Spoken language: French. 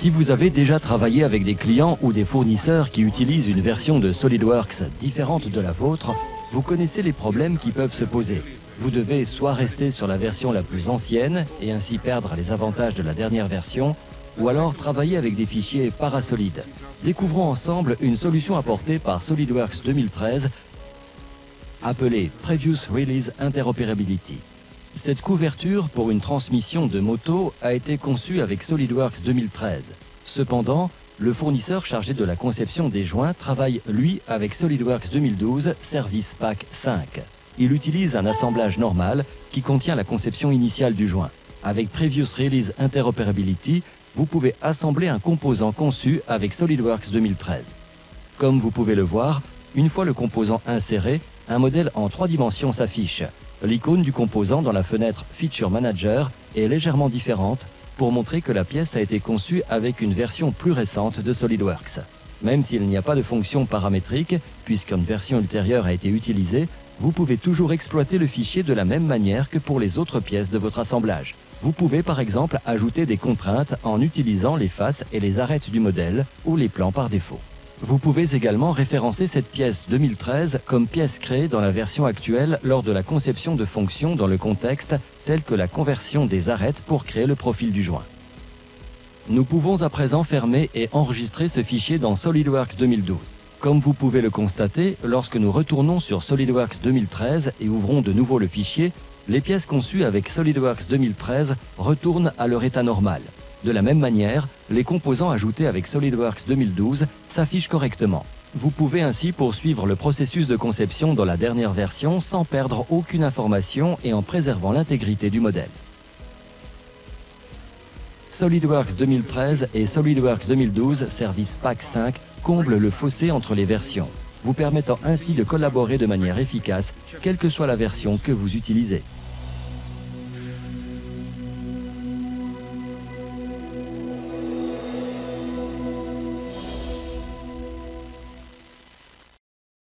Si vous avez déjà travaillé avec des clients ou des fournisseurs qui utilisent une version de SolidWorks différente de la vôtre, vous connaissez les problèmes qui peuvent se poser. Vous devez soit rester sur la version la plus ancienne et ainsi perdre les avantages de la dernière version, ou alors travailler avec des fichiers parasolides. Découvrons ensemble une solution apportée par SolidWorks 2013 appelée Previous Release Interoperability. Cette couverture pour une transmission de moto a été conçue avec SolidWorks 2013. Cependant, le fournisseur chargé de la conception des joints travaille, lui, avec SolidWorks 2012 Service Pack 5. Il utilise un assemblage normal qui contient la conception initiale du joint. Avec Previous Release Interoperability, vous pouvez assembler un composant conçu avec SolidWorks 2013. Comme vous pouvez le voir, une fois le composant inséré, un modèle en 3 dimensions s'affiche. L'icône du composant dans la fenêtre Feature Manager est légèrement différente pour montrer que la pièce a été conçue avec une version plus récente de SolidWorks. Même s'il n'y a pas de fonction paramétrique, puisqu'une version ultérieure a été utilisée, vous pouvez toujours exploiter le fichier de la même manière que pour les autres pièces de votre assemblage. Vous pouvez par exemple ajouter des contraintes en utilisant les faces et les arêtes du modèle ou les plans par défaut. Vous pouvez également référencer cette pièce 2013 comme pièce créée dans la version actuelle lors de la conception de fonctions dans le contexte tel que la conversion des arêtes pour créer le profil du joint. Nous pouvons à présent fermer et enregistrer ce fichier dans SolidWorks 2012. Comme vous pouvez le constater, lorsque nous retournons sur SolidWorks 2013 et ouvrons de nouveau le fichier, les pièces conçues avec SolidWorks 2013 retournent à leur état normal. De la même manière, les composants ajoutés avec SolidWorks 2012 s'affichent correctement. Vous pouvez ainsi poursuivre le processus de conception dans la dernière version sans perdre aucune information et en préservant l'intégrité du modèle. SolidWorks 2013 et SolidWorks 2012 Service Pack 5 comblent le fossé entre les versions, vous permettant ainsi de collaborer de manière efficace, quelle que soit la version que vous utilisez.